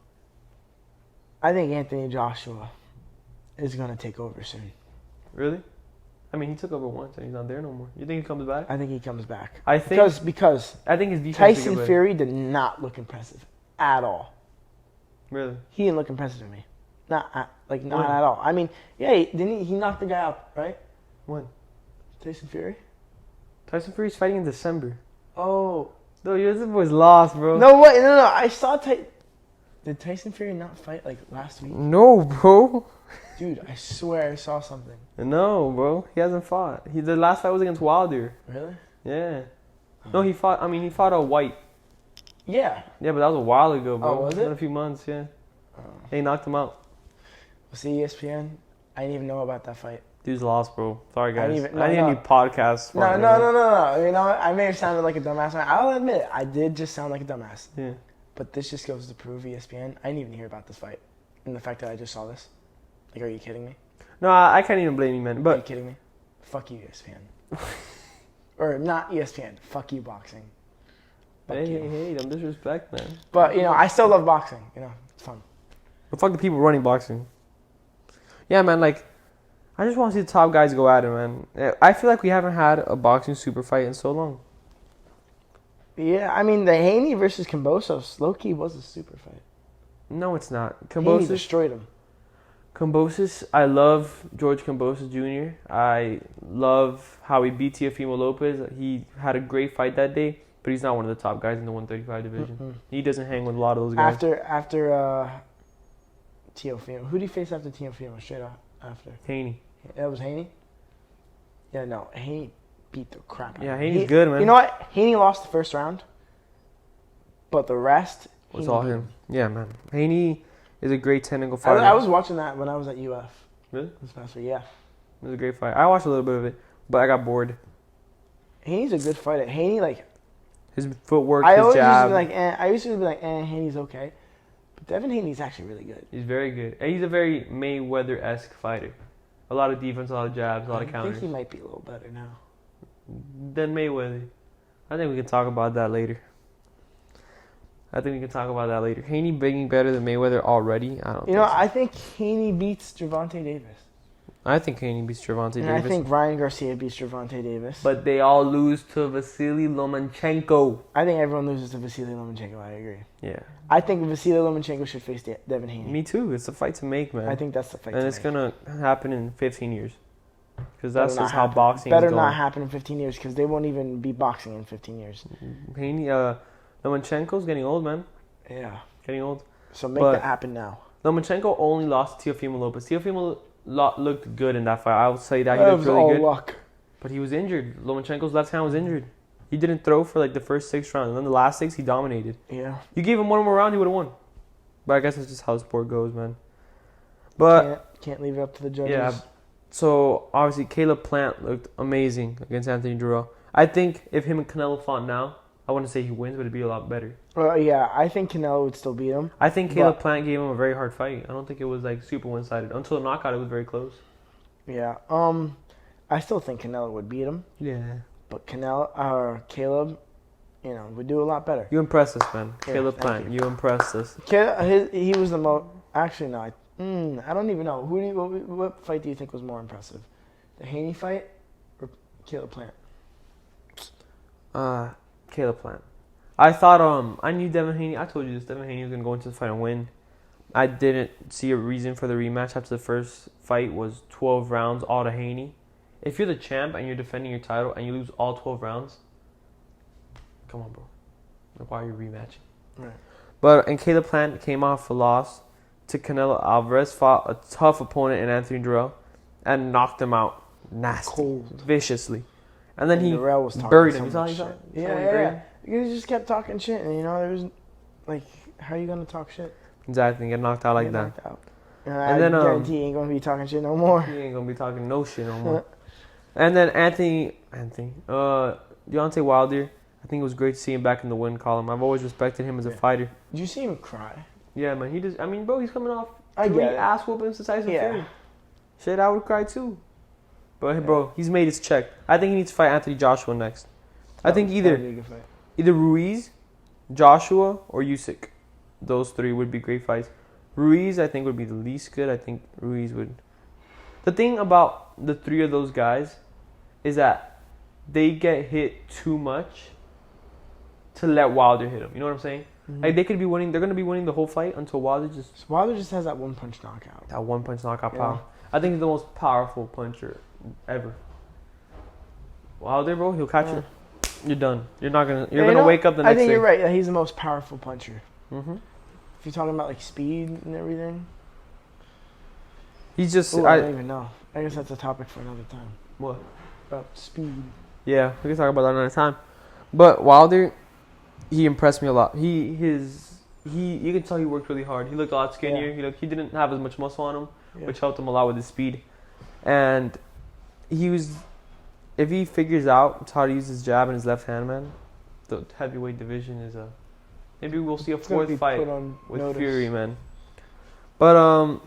B: I think Anthony Joshua is gonna take over soon.
A: Really? I mean, he took over once and he's not there no more. You think he comes back?
B: I think he comes back.
A: I think
B: Because
A: I think his defense will
B: Tyson
A: get better.
B: Fury did not look impressive at all.
A: Really?
B: He didn't look impressive to me. Not
A: When?
B: at all. I mean, yeah, he knocked the guy out, right?
A: When?
B: Tyson Fury?
A: Tyson Fury's fighting in December.
B: Oh.
A: No, this boy's lost, bro.
B: No, wait, no. I saw Did Tyson Fury not fight like last week?
A: No, bro.
B: Dude, I swear I saw something.
A: No, bro. He hasn't fought. The last fight was against Wilder.
B: Really?
A: Yeah. No, he fought a White.
B: Yeah.
A: Yeah, but that was a while ago, bro.
B: Oh, was
A: Been
B: it?
A: a few months, yeah. He knocked him out.
B: See, ESPN, I didn't even know about that fight.
A: Dude's lost, bro. Sorry, guys.
B: didn't even-
A: I need
B: no.
A: a new podcast.
B: No. You know what? I may have sounded like a dumbass. I'll admit it. I did just sound like a dumbass.
A: Yeah.
B: But this just goes to prove ESPN. I didn't even hear about this fight. And the fact that I just saw this. Like, are you kidding me?
A: No, I can't even blame you, man.
B: Are you
A: But
B: kidding me? Fuck you, ESPN. Or not ESPN. Fuck you, boxing. Fuck you.
A: hey, don't disrespect, man.
B: But, I still love boxing. It's fun.
A: But fuck the people running boxing. Yeah, man, like, I just want to see the top guys go at it, man. I feel like we haven't had a boxing super fight in so long.
B: Yeah, I mean, the Haney versus Kambosos, low-key was a super fight.
A: No, it's not.
B: Haney
A: Kambosos,
B: destroyed him.
A: I love George Kambosos Jr. I love how he beat Teofimo Lopez. He had a great fight that day, but he's not one of the top guys in the 135 division.
B: Mm-hmm.
A: He doesn't hang with a lot of those guys.
B: After Teofimo. Who did he face after Teofimo? Straight up after.
A: Haney.
B: That was Haney? Yeah, no. Haney beat the crap out of him.
A: Yeah, Haney's good, man.
B: You know what? Haney lost the first round, but the rest
A: Was
B: Haney
A: all
B: beat
A: him. Yeah, man. Haney is a great technical fighter.
B: I was watching that when I was at UF.
A: Really?
B: This past week, yeah.
A: It was a great fight. I watched a little bit of it, but I got bored.
B: Haney's a good fighter. Haney, like,
A: His footwork,
B: I
A: his
B: always used to
A: jab.
B: be like, I used to be like, Haney's okay. But Devin Haney's actually really good.
A: He's very good. And he's a very Mayweather-esque fighter. A lot of defense, a lot of jabs, a lot of
B: I
A: counters.
B: think he might be a little better now.
A: Than Mayweather. I think we can talk about that later. Haney being better than Mayweather already? I don't think so.
B: I think Haney beats Gervonta Davis.
A: I think Haney beats Gervonta
B: And
A: Davis.
B: I think Ryan Garcia beats Gervonta Davis.
A: But they all lose to Vasily Lomachenko.
B: I think everyone loses to Vasily Lomachenko. I agree.
A: Yeah.
B: I think Vasily Lomachenko should face Devin Haney.
A: Me too. It's a fight to make, man.
B: I think that's the fight.
A: And it's going to happen in 15 years. Because
B: Better
A: that's
B: not
A: just how
B: happen.
A: boxing
B: Better
A: is going.
B: not happen in 15 years because they won't even be boxing in 15 years.
A: Haney, Lomachenko's getting old, man.
B: Yeah.
A: Getting old.
B: So make that happen now.
A: Lomachenko only lost to Teofimo Lopez. Teofimo looked good in that fight. I would say that he
B: That
A: looked
B: was
A: really
B: all
A: good.
B: luck.
A: But he was injured. Lomachenko's left hand was injured. He didn't throw for like the first 6 rounds. And then the last 6, he dominated.
B: Yeah.
A: You gave him one more round, he would have won. But I guess that's just how sport goes, man. But
B: Can't leave it up to the judges.
A: yeah, so obviously Caleb Plant looked amazing against Anthony Durrell. I think if him and Canelo fought now, I wouldn't say he wins, but it'd be a lot better.
B: Well, yeah, I think Canelo would still beat him.
A: I think Caleb Plant gave him a very hard fight. I don't think it was like super one-sided. Until the knockout, it was very close.
B: Yeah. I still think Canelo would beat him,
A: Yeah.
B: but Caleb, would do a lot better.
A: You impressed us, man.
B: Yeah,
A: Caleb
B: thank
A: Plant,
B: you.
A: you impressed us.
B: He was the most. Actually, no. I don't even know. What fight do you think was more impressive, the Haney fight or Caleb Plant?
A: Caleb Plant. I thought I knew Devin Haney. I told you this. Devin Haney was gonna go into the fight and win. I didn't see a reason for the rematch after the first fight was 12 rounds all to Haney. If you're the champ and you're defending your title and you lose all 12 rounds, come on, bro. Like, why are you rematching?
B: Right.
A: And Caleb Plant came off a loss to Canelo Alvarez, fought a tough opponent in Anthony Durrell, and knocked him out nasty,
B: Cold.
A: viciously. And then he
B: Durrell was talking
A: buried
B: so
A: him. You saw
B: much
A: he
B: shit.
A: saw
B: Yeah. Because he just kept talking shit, and there was how are you gonna talk shit?
A: Exactly, get knocked out like
B: Get
A: that.
B: knocked out.
A: And
B: I
A: then,
B: guarantee he ain't gonna be talking shit no more.
A: He ain't gonna be talking no shit no more. And then Deontay Wilder, I think it was great to see him back in the win column. I've always respected him as a fighter.
B: Did you see him cry?
A: Yeah, man. Bro, he's coming off
B: I
A: 3
B: get it.
A: ass whoopings to Tyson
B: Yeah.
A: Fury. Shit, I would cry too. But bro, he's made his check. I think he needs to fight Anthony Joshua next. I think
B: That'd be a good fight.
A: either Ruiz, Joshua, or Usyk. Those 3 would be great fights. Ruiz, I think, would be the least good. I think Ruiz would. The thing about the 3 of those guys is that they get hit too much to let Wilder hit them. You know what I'm saying?
B: Mm-hmm.
A: Like they could be winning. They're gonna be winning the whole fight until Wilder just
B: Wilder just has that one punch knockout.
A: that one punch knockout
B: Yeah.
A: power. I think he's the most powerful puncher ever. Wilder, bro, he'll catch you. You're done. You're gonna wake up the next
B: I think
A: day.
B: you're right. Yeah, he's the most powerful puncher.
A: Mm-hmm.
B: If you're talking about speed and everything.
A: He's just.
B: I don't even know. I guess that's a topic for another time.
A: What?
B: About speed.
A: Yeah, we can talk about that another time. But Wilder, he impressed me a lot. You can tell he worked really hard. He looked a lot skinnier.
B: Yeah.
A: He didn't have as much muscle on him,
B: Yeah.
A: which helped him a lot with his speed. And if he figures out how to use his jab and his left hand, man, the heavyweight division is Maybe we'll see a
B: It's gonna
A: fourth
B: be
A: fight
B: put on
A: with
B: notice.
A: Fury, man. But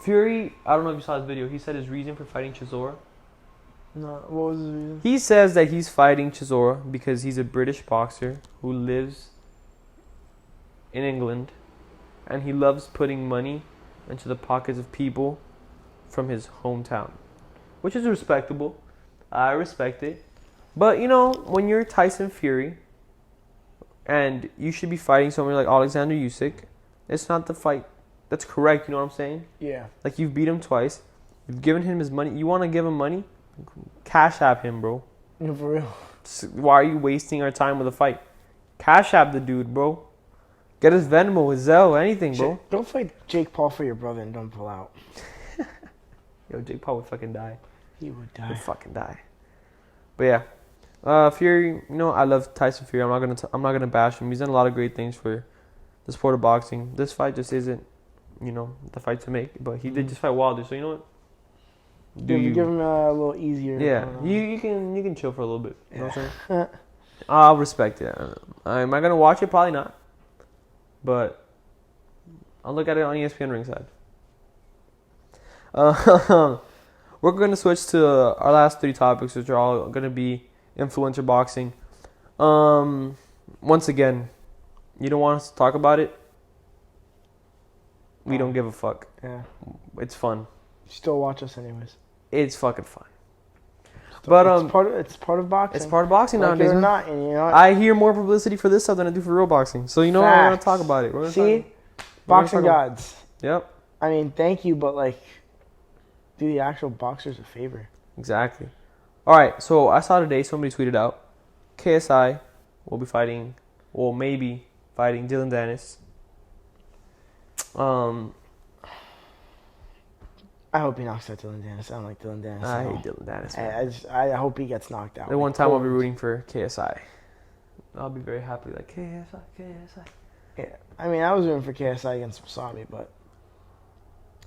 A: Fury, I don't know if you saw his video. He said his reason for fighting Chisora.
B: No, what was his reason?
A: He says that he's fighting Chisora because he's a British boxer who lives in England, and he loves putting money into the pockets of people from his hometown, which is respectable. I respect it. But, you know, when you're Tyson Fury and you should be fighting somebody like Alexander Usyk, it's not the fight that's correct, you know what I'm saying?
B: Yeah.
A: Like, you've beat him twice. You've given him his money. You want to give him money? Cash app him, bro.
B: No, for real.
A: Why are you wasting our time with a fight? Cash app the dude, bro. Get his Venmo, his Zelle, anything, bro.
B: Shit, don't fight Jake Paul for your brother and don't pull out.
A: Yo, Jake Paul would fucking die.
B: He would
A: He
B: die.
A: would fucking die. But yeah, Fury. You know, I love Tyson Fury. I'm not gonna bash him. He's done a lot of great things for the sport of boxing. This fight just isn't, you know, the fight to make. But he did just fight Wilder, so you know what?
B: Give him a little easier.
A: Yeah, you can chill for a little bit. You know what I'm saying? I'll respect it. Am I gonna watch it? Probably not. But I'll look at it on ESPN ringside. We're gonna switch to our last three topics, which are all gonna be influencer boxing. Once again, you don't want us to talk about it. We don't give a fuck.
B: Yeah.
A: It's fun.
B: Still watch us anyways.
A: It's fucking fun. But
B: it's part of boxing.
A: it's part of boxing
B: like
A: nowadays.
B: Or
A: Man.
B: not, and you know what?
A: I hear more publicity for this stuff than I do for real boxing. So you know what? We're gonna
B: Facts.
A: talk about it. We're gonna
B: See, boxing gods.
A: Yep.
B: I mean, thank you, but like, do the actual boxers a favor.
A: Exactly. All right. So I saw today somebody tweeted out, KSI will be fighting, well, maybe fighting Dylan Dennis.
B: I hope he knocks out Dylan Dennis. I don't like Dylan Dennis.
A: I
B: at
A: hate
B: all.
A: Dylan Dennis. Man.
B: I hope he gets knocked out.
A: The one time I'll be rooting for KSI. I'll be very happy, like KSI.
B: Yeah, I mean, I was rooting for KSI against Wasabi, but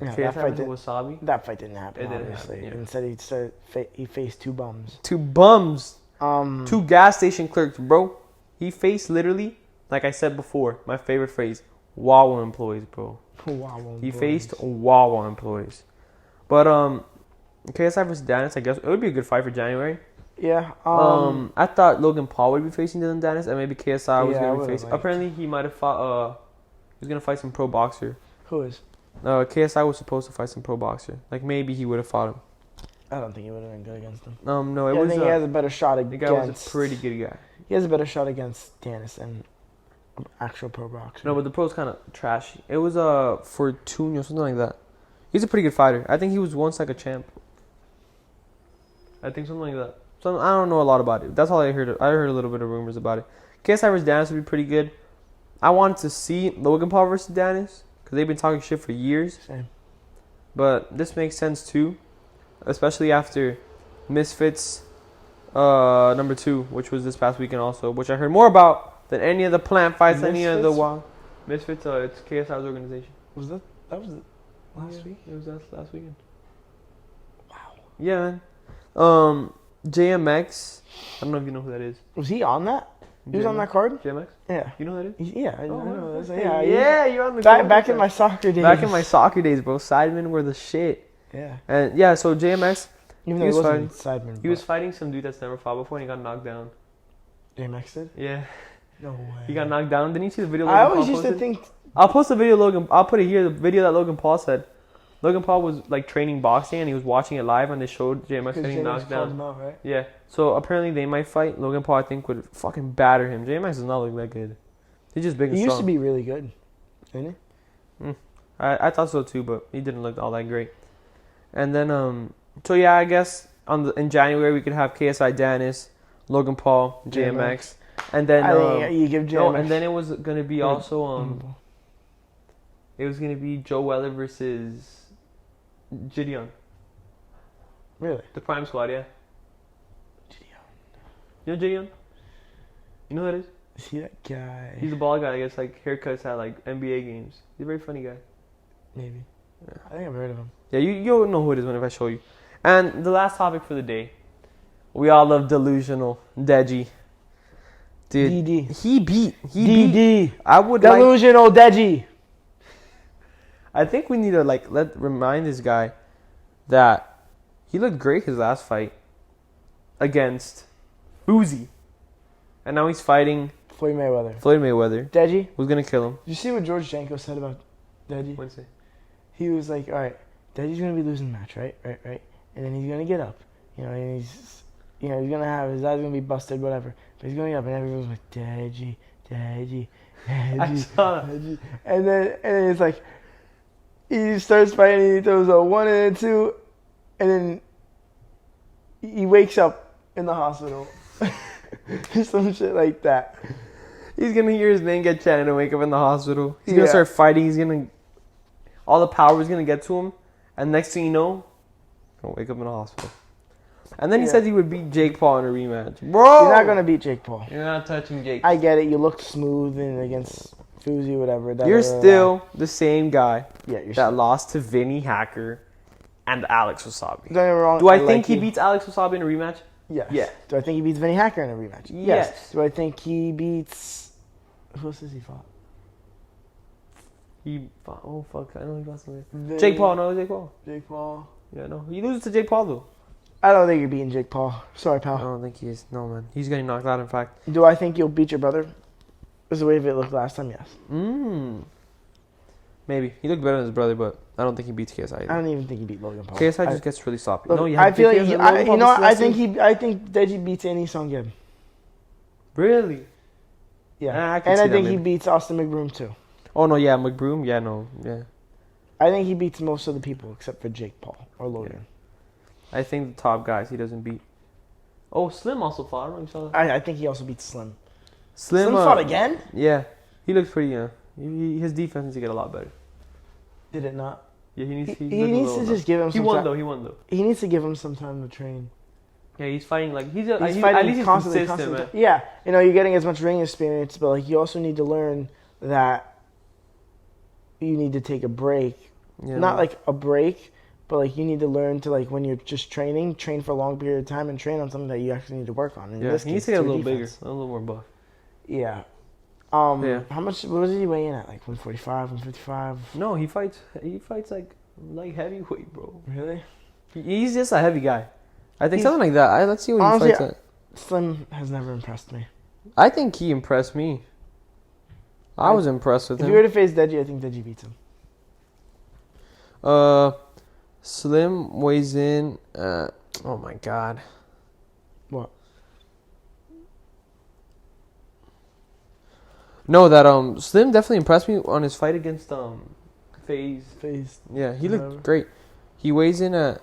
B: yeah,
A: KSI
B: that fight didn't happen.
A: It didn't
B: obviously,
A: happen, yeah.
B: instead he faced two bums.
A: Two bums.
B: Um,
A: Two gas station clerks, bro. He faced literally, like I said before, my favorite phrase, Wawa employees, bro.
B: Wawa
A: He
B: boys.
A: faced Wawa employees. But KSI versus Dennis, I guess it would be a good fight for January.
B: Yeah.
A: I thought Logan Paul would be facing Dylan Dennis, and maybe KSI was
B: Yeah, I
A: gonna be
B: would've
A: facing.
B: liked.
A: Apparently, he might have fought. He was gonna fight some pro boxer.
B: Who is?
A: KSI was supposed to fight some pro boxer. Like maybe he would have fought him.
B: I don't think he would have been good against him.
A: No, it
B: I
A: was.
B: think he has a better shot
A: The
B: against.
A: guy was a pretty good guy.
B: He has a better shot against Dennis than an actual pro boxer.
A: No, but the pro's kind of trashy. It was Fortunio, something like that. He's a pretty good fighter. I think he was once like a champ. I think something like that. So I don't know a lot about it. That's all I heard. I heard a little bit of rumors about it. KSI versus Dennis would be pretty good. I wanted to see Logan Paul versus Dennis because they've been talking shit for years.
B: Same.
A: But this makes sense too, especially after Misfits number 2, which was this past weekend also, which I heard more about than any of the plant fights, any of the wild. Misfits, it's KSI's organization.
B: Was that was it last week?
A: It was last weekend.
B: Wow.
A: Yeah, man. JMX, I don't know if you know who that is.
B: Was he on that? He was on that card?
A: JMX?
B: Yeah.
A: You know who that is?
B: Yeah, I
A: Oh,
B: know.
A: okay.
B: Yeah,
A: Yeah, you're on the
B: back in my soccer days.
A: Back in my soccer days, bro. Sidemen were the shit.
B: Yeah.
A: And yeah, so JMX,
B: Even
A: He
B: though he
A: was
B: wasn't Sideman.
A: he was fighting some dude that's never fought before and he got knocked down.
B: DMX did?
A: Yeah.
B: No way.
A: He got knocked down. Didn't you see the video?
B: I
A: Logan
B: always
A: Paul
B: used to
A: posted?
B: think.
A: I'll post the video. I'll put it here. The video that Logan Paul said. Logan Paul was like training boxing and he was watching it live and they showed JMX getting knocked down.
B: Out, right?
A: Yeah. So apparently they might fight. Logan Paul I think would fucking batter him. JMX does not look that good. He's just big and
B: He
A: strong.
B: used to be really good, didn't he?
A: I thought so too, but he didn't look all that great. And then so yeah, I guess in January we could have KSI Dennis, Logan Paul, JMX. And then
B: I think you give JMX.
A: no, and then it was gonna be also it was gonna be Joe Weller versus Gideon,
B: Really?
A: the Prime Squad, yeah. You know Gideon? You know who that is?
B: Is he that guy?
A: He's a bald guy. I guess like haircuts at like NBA games. He's a very funny guy.
B: Maybe.
A: Yeah.
B: I think I've heard of him.
A: Yeah, you'll know who it is when if I show you. And the last topic for the day, we all love delusional Deji. Dude,
B: DD.
A: he beat.
B: DD.
A: I would like.
B: Delusional Deji.
A: I think we need to remind this guy that he looked great his last fight against Uzi, and now he's fighting
B: Floyd Mayweather.
A: Deji, who's gonna kill him.
B: Did you see what George Janko said about Deji?
A: What'd he say?
B: He was like, all right, Deji's going to be losing the match, right? And then he's going to get up. And he's going to have, his eyes going to be busted, whatever. But he's going to get up, and everyone's like, Deji.
A: I saw that.
B: Deji. And then it's like, he starts fighting, he throws a 1 and a 2, and then he wakes up in the hospital. Some shit like that.
A: He's gonna hear his name get chanted and wake up in the hospital. He's gonna start fighting. All the power is gonna get to him, and next thing you know, he'll wake up in the hospital. And then he said he would beat Jake Paul in a rematch. Bro,
B: you're not gonna beat Jake Paul.
A: You're not touching Jake.
B: I get it. You looked smooth and against Fuzi, whatever.
A: You're still the same guy.
B: Yeah, you're
A: that
B: still
A: lost to Vinny Hacker and Alex Wasabi.
B: Don't get me wrong.
A: Do I think he beats Alex Wasabi in a rematch?
B: Yes.
A: Yeah.
B: Do I think he beats Vinny Hacker in a rematch?
A: Yes.
B: Do I think he beats... Who else has he fought?
A: He fought... Oh, fuck. I know he fought somebody. Jake Paul. No, Jake Paul.
B: Jake Paul.
A: Yeah, no. He loses to Jake Paul, though.
B: I don't think you're beating Jake Paul. Sorry,
A: I
B: pal.
A: don't think he is. No, man. He's getting knocked out, in fact.
B: Do I think you'll beat your brother? Was the way it looked last time? Yes.
A: Maybe. He looked better than his brother, but I don't think he beats KSI either.
B: I don't even think he beat Logan Paul.
A: KSI just gets really sloppy.
B: Look,
A: No, you
B: I
A: have
B: feel like I think Deji beats Andy Songeb.
A: Really?
B: Yeah.
A: I can
B: And
A: see
B: I
A: that,
B: think he
A: maybe.
B: beats Austin McBroom too.
A: Oh, no, yeah, McBroom. Yeah, no, yeah.
B: I think he beats most of the people except for Jake Paul or Logan.
A: I think the top guys he doesn't beat. Oh, Slim also fought. I don't know if you saw that.
B: I think he also beats Slim.
A: Slim
B: fought again?
A: Yeah. He looks pretty, his defense needs to get a lot better.
B: Did it not?
A: Yeah, he needs
B: to just give him some time.
A: He won, though.
B: He needs to give him some time to train.
A: Yeah, he's fighting
B: He's
A: at
B: fighting
A: least he's
B: constantly.
A: consistent, man.
B: Yeah, you're getting as much ring experience, but like you also need to learn that you need to take a break.
A: Yeah,
B: Not like a break, but like you need to learn to like when you're just train for a long period of time and train on something that you actually need to work on.
A: Yeah, he needs to get a little bigger, a little more buff.
B: Yeah.
A: Yeah.
B: How much? What was he weighing at? Like 145, 155?
A: No, he fights like heavyweight, bro.
B: Really?
A: He's just a heavy guy. I think something like that. Let's see what
B: Honestly,
A: he fights at.
B: Slim has never impressed me.
A: I think he impressed me. I was impressed with him.
B: If you were to face Deji, I think Deji beats him.
A: Slim weighs in at, oh my god.
B: What?
A: No, that Slim definitely impressed me on his fight against FaZe. Yeah, he looked great. He weighs in at,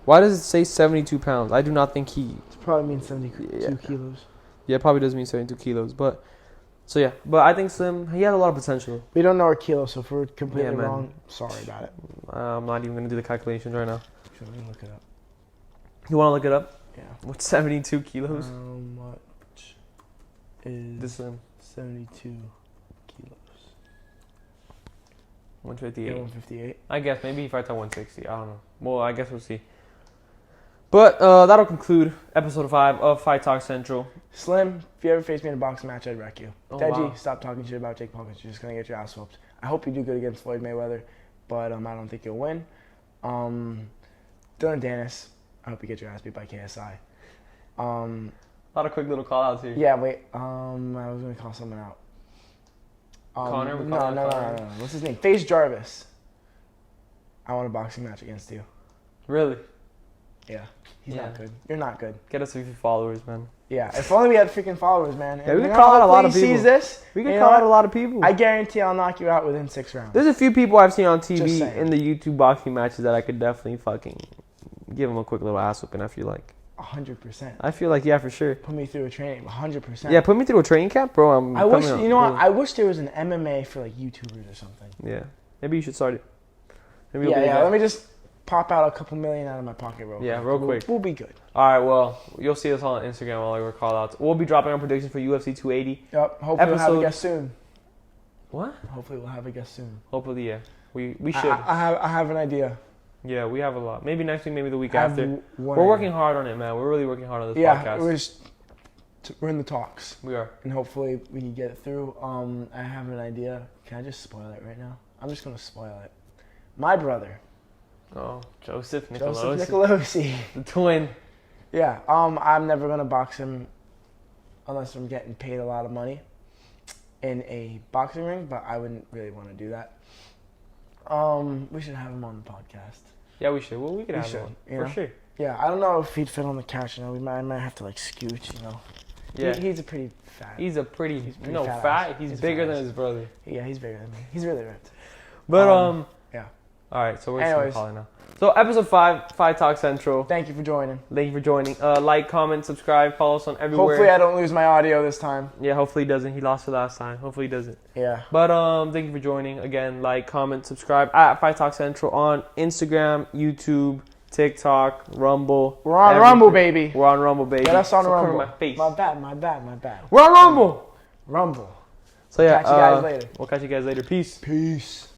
A: why does it say 72 pounds? I do not think he...
B: It probably means 72 kilos.
A: Yeah, it probably does mean 72 kilos, but... So yeah, but I think Slim, he has a lot of potential.
B: We don't know our kilos, so if we're completely wrong, sorry about it.
A: I'm not even going to do the calculations right now.
B: Sure, we can look it up.
A: You want to look it up?
B: Yeah.
A: What's 72 kilos?
B: How much is
A: This Slim.
B: 72 kilos?
A: 158.
B: 158.
A: I guess maybe he fights at 160. I don't know. Well, I guess we'll see. But that'll conclude episode 5 of Fight Talk Central.
B: Slim, if you ever face me in a boxing match, I'd wreck you.
A: Oh,
B: Deji,
A: wow.
B: stop talking shit about Jake Paul because you're just going to get your ass whooped. I hope you do good against Floyd Mayweather, but I don't think you'll win. Dylan Dennis, I hope you get your ass beat by KSI.
A: A lot of quick little call outs here.
B: Yeah, wait. I was going to call someone out.
A: Connor?
B: No. What's his name? FaZe Jarvis. I want a boxing match against you.
A: Really?
B: Yeah. He's not good. You're not good.
A: Get us a few followers, man.
B: Yeah. If only we had freaking followers, man.
A: Yeah, we could call out a lot of people.
B: Sees this,
A: We could call out a lot of people.
B: I guarantee I'll knock you out within 6 rounds.
A: There's a few people I've seen on
B: Just
A: TV
B: saying.
A: in the YouTube boxing matches that I could definitely fucking give them a quick little ass whooping. I feel like.
B: 100%.
A: I feel like, yeah, for sure.
B: Put me through a training. 100%.
A: Yeah, put me through a training camp, bro.
B: I wish, I wish there was an MMA for like YouTubers or something.
A: Yeah. Maybe you should start it. Maybe
B: Let me just pop out a couple million out of my pocket real quick.
A: Yeah, real quick.
B: We'll be good.
A: All right, well, you'll see us on Instagram while we call outs. We'll be dropping our predictions for UFC 280.
B: Yep. Hopefully we'll have a guest soon.
A: What?
B: Hopefully we'll have a guest soon.
A: Hopefully, yeah. We should.
B: I have an idea.
A: Yeah, we have a lot. Maybe next week, maybe the week after.
B: We're
A: working hard on it, man. We're really working hard on this podcast.
B: we're in the talks,
A: We are.
B: and hopefully we can get it through. I have an idea. Can I just spoil it right now? I'm just gonna spoil it. My brother,
A: Oh, Joseph Nicolosi.
B: Joseph Nicolosi.
A: The twin.
B: Yeah. I'm never gonna box him unless I'm getting paid a lot of money in a boxing ring, but I wouldn't really want to do that. We should have him on the podcast.
A: Yeah, we should. Well, we could
B: We
A: have
B: should,
A: one.
B: you
A: For
B: know?
A: sure.
B: Yeah, I don't know if he'd fit on the couch. You know, I might have to like scooch. You know.
A: Yeah.
B: He's a pretty fat.
A: He's pretty
B: fat
A: fat.
B: ass.
A: He's
B: He's
A: bigger
B: fat
A: than
B: ass.
A: his brother.
B: Yeah, he's bigger than me. He's really ripped.
A: But
B: Yeah.
A: All right, so we're
B: Anyways.
A: just calling now. So episode 5, Fight Talk Central.
B: Thank you for joining.
A: Thank you for joining. Like, comment, subscribe, follow us on everywhere.
B: Hopefully, I don't lose my audio this time.
A: Yeah, hopefully he doesn't. He lost it last time. Hopefully he doesn't.
B: Yeah.
A: But thank you for joining. Again, like, comment, subscribe at Fight Talk Central on Instagram, YouTube, TikTok, Rumble.
B: We're on
A: everything.
B: Rumble, baby.
A: We're on Rumble, baby.
B: Get us on
A: Stop
B: Rumble.
A: covering my face.
B: My bad.
A: We're on Rumble.
B: Rumble.
A: So yeah,
B: Catch you guys later.
A: We'll catch you guys later. Peace.
B: Peace.